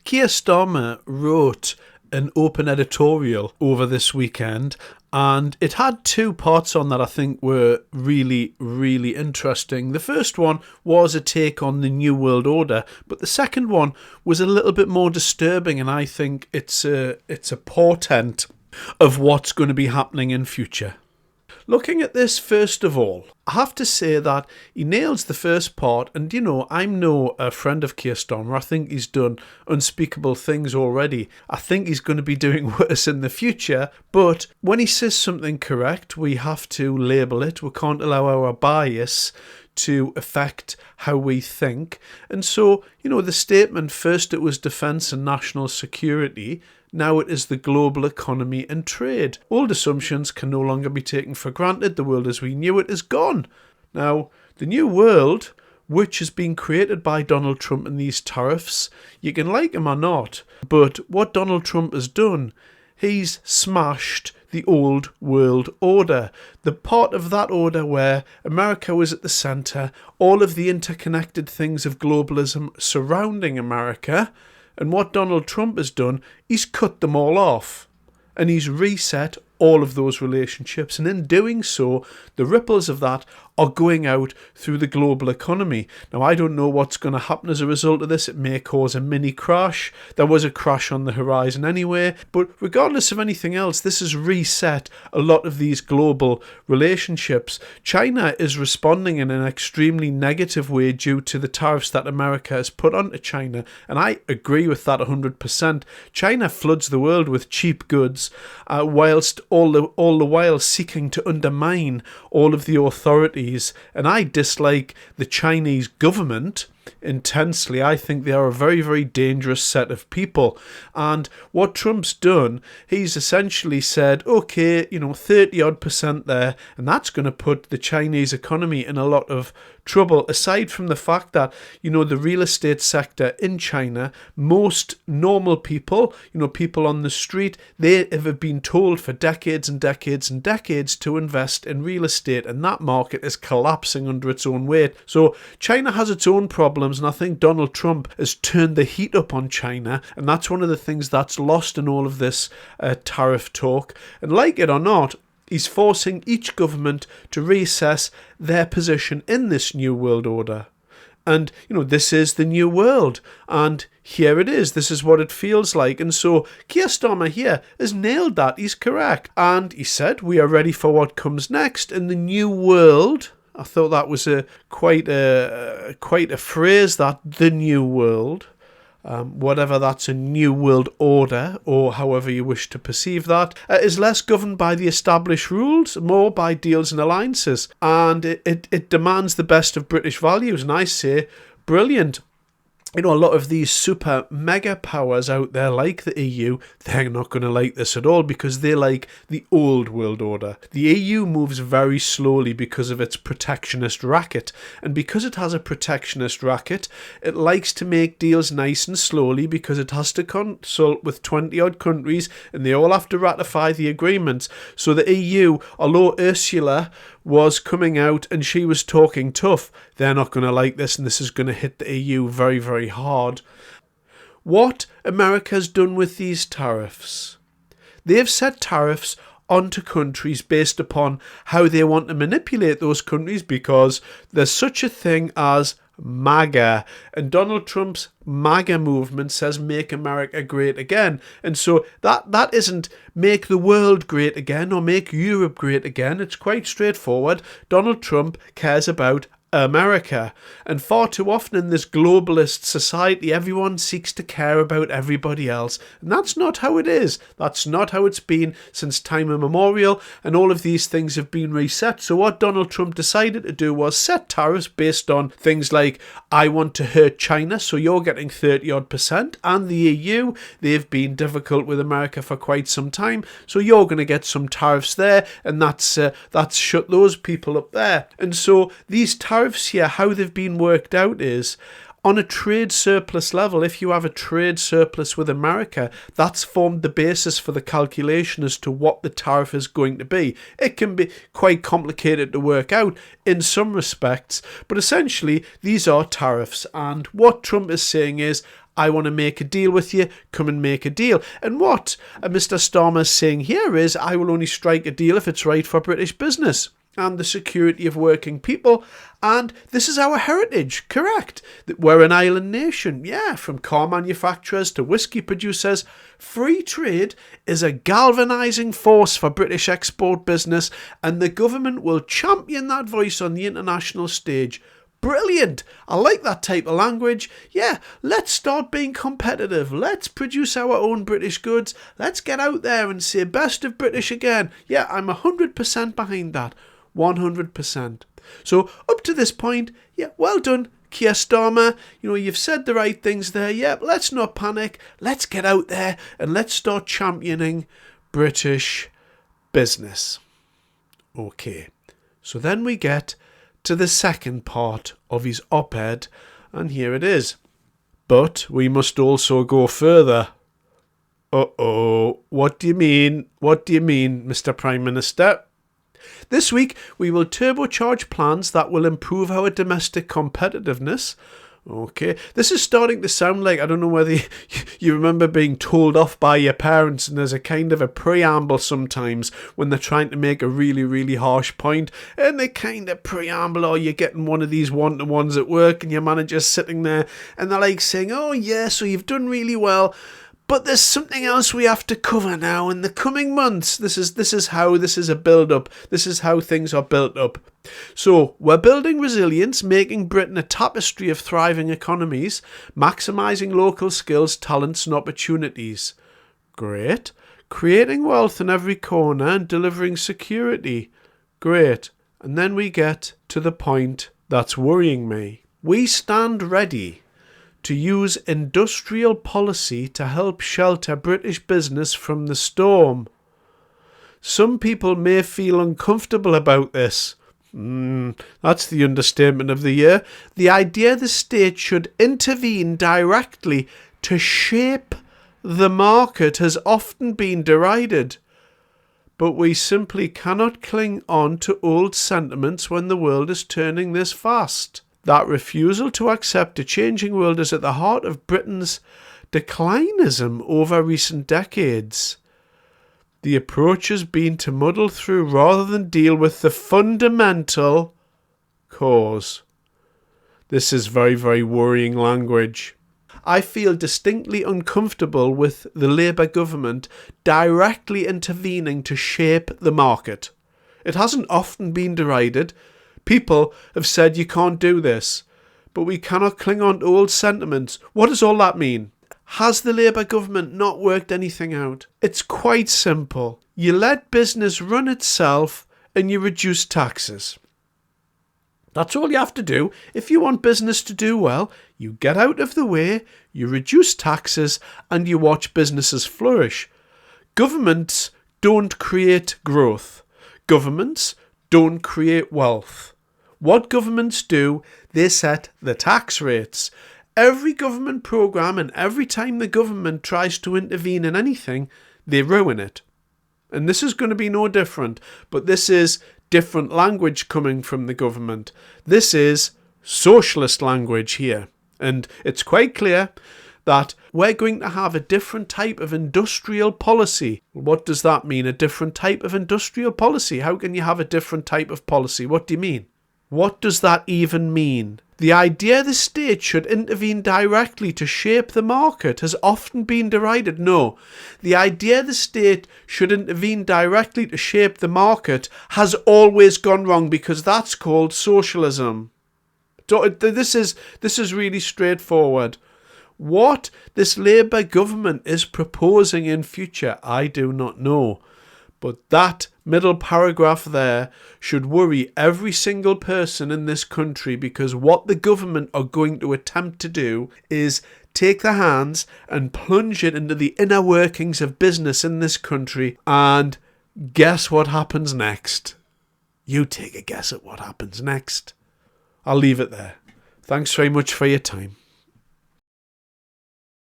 Kier Starmer wrote an open editorial over this weekend, and it had two parts on that I think were really, really interesting. The first one was a take on the New World Order, but the second one was a little bit more disturbing, and I think it's a portent of what's going to be happening in future. Looking at this, first of all, I have to say that he nails the first part, and I'm no friend of Kier Starmer. I think he's done unspeakable things already. I think he's going to be doing worse in the future, but when he says something correct, we have to label it. We can't allow our bias to affect how we think. And so, the statement, first it was defence and national security, now it is the global economy and trade. Old assumptions can no longer be taken for granted. The world as we knew it is gone. Now, the new world, which has been created by Donald Trump and these tariffs, you can like him or not, but what Donald Trump has done, he's smashed the old world order. The part of that order where America was at the centre, all of the interconnected things of globalism surrounding America. And what Donald Trump has done, he's cut them all off. And he's reset all of those relationships. And in doing so, the ripples of that are going out through the global economy. Now, I don't know what's going to happen as a result of this. It may cause a mini crash. There was a crash on the horizon anyway. But regardless of anything else, this has reset a lot of these global relationships. China is responding in an extremely negative way due to the tariffs that America has put onto China. And I agree with that 100%. China floods the world with cheap goods, whilst all the while seeking to undermine all of the authorities. And I dislike the Chinese government intensely. I think they are a very, very dangerous set of people. And what Trump's done, he's essentially said, okay, 30% there, and that's going to put the Chinese economy in a lot of trouble, aside from the fact that, the real estate sector in China, most normal people, people on the street, they have been told for decades and decades and decades to invest in real estate, and that market is collapsing under its own weight. So China has its own problems, and I think Donald Trump has turned the heat up on China, and that's one of the things that's lost in all of this tariff talk. And like it or not, he's forcing each government to reassess their position in this new world order. And, this is the new world. And here it is. This is what it feels like. And so Kier Starmer here has nailed that. He's correct. And he said, we are ready for what comes next in the new world. I thought that was quite a phrase, that the new world. Whatever that's a new world order, or however you wish to perceive that, is less governed by the established rules, more by deals and alliances. And it demands the best of British values. And I say, brilliant. A lot of these super mega powers out there like the EU, they're not going to like this at all because they like the old world order. The EU moves very slowly because of its protectionist racket. And because it has a protectionist racket, it likes to make deals nice and slowly because it has to consult with 20 odd countries and they all have to ratify the agreements. So the EU, although Ursula was coming out and she was talking tough, they're not going to like this, and this is going to hit the EU very, very hard. What America's done with these tariffs, they've set tariffs onto countries based upon how they want to manipulate those countries, because there's such a thing as MAGA, and Donald Trump's MAGA movement says make America great again. And so that isn't make the world great again or make Europe great again. It's quite straightforward. Donald Trump cares about America. And far too often in this globalist society, everyone seeks to care about everybody else. And that's not how it is. That's not how it's been since time immemorial. And all of these things have been reset. So what Donald Trump decided to do was set tariffs based on things like, I want to hurt China, so you're getting 30-odd%. And the EU, they've been difficult with America for quite some time. So you're going to get some tariffs there. And that's shut those people up there. And so these tariffs here, how they've been worked out is, on a trade surplus level, if you have a trade surplus with America, that's formed the basis for the calculation as to what the tariff is going to be. It can be quite complicated to work out in some respects, but essentially these are tariffs. And what Trump is saying is, I want to make a deal with you, come and make a deal. And what Mr. Starmer is saying here is, I will only strike a deal if it's right for British business and the security of working people. And this is our heritage, correct? That we're an island nation, yeah, from car manufacturers to whiskey producers. Free trade is a galvanising force for British export business, and the government will champion that voice on the international stage. Brilliant. I like that type of language. Yeah, let's start being competitive. Let's produce our own British goods. Let's get out there and say best of British again. Yeah, I'm 100% behind that. 100%. So up to this point, yeah, well done, Kier Starmer. You've said the right things there. Yeah, let's not panic. Let's get out there and let's start championing British business. Okay, so then we get to the second part of his op-ed, and here it is. But we must also go further. Uh-oh, what do you mean? What do you mean, Mr. Prime Minister? This week, we will turbocharge plans that will improve our domestic competitiveness. Okay, this is starting to sound like, I don't know whether you remember being told off by your parents, and there's a kind of a preamble sometimes when they're trying to make a really, really harsh point, and they kind of preamble, or you're getting one of these one-to-ones at work and your manager's sitting there and they're like saying, oh yeah, so you've done really well, but there's something else we have to cover now in the coming months. This is how this is a build-up. This is how things are built up. So we're building resilience, making Britain a tapestry of thriving economies, maximising local skills, talents and opportunities. Great. Creating wealth in every corner and delivering security. Great. And then we get to the point that's worrying me. We stand ready to use industrial policy to help shelter British business from the storm. Some people may feel uncomfortable about this. That's the understatement of the year. The idea the state should intervene directly to shape the market has often been derided. But we simply cannot cling on to old sentiments when the world is turning this fast. That refusal to accept a changing world is at the heart of Britain's declinism over recent decades. The approach has been to muddle through rather than deal with the fundamental cause. This is very, very worrying language. I feel distinctly uncomfortable with the Labour government directly intervening to shape the market. It hasn't often been derided. People have said you can't do this, but we cannot cling on to old sentiments. What does all that mean? Has the Labour government not worked anything out? It's quite simple. You let business run itself and you reduce taxes. That's all you have to do. If you want business to do well, you get out of the way, you reduce taxes, and you watch businesses flourish. Governments don't create growth. Governments don't create wealth. What governments do, they set the tax rates. Every government programme and every time the government tries to intervene in anything, they ruin it. And this is going to be no different, but this is different language coming from the government. This is socialist language here. And it's quite clear that we're going to have a different type of industrial policy. What does that mean, a different type of industrial policy? How can you have a different type of policy? What do you mean? What does that even mean? The idea the state should intervene directly to shape the market has often been derided. No, the idea the state should intervene directly to shape the market has always gone wrong because that's called socialism. This is really straightforward. What this Labour government is proposing in future, I do not know. But that middle paragraph there should worry every single person in this country, because what the government are going to attempt to do is take their hands and plunge it into the inner workings of business in this country. And guess what happens next? You take a guess at what happens next. I'll leave it there. Thanks very much for your time.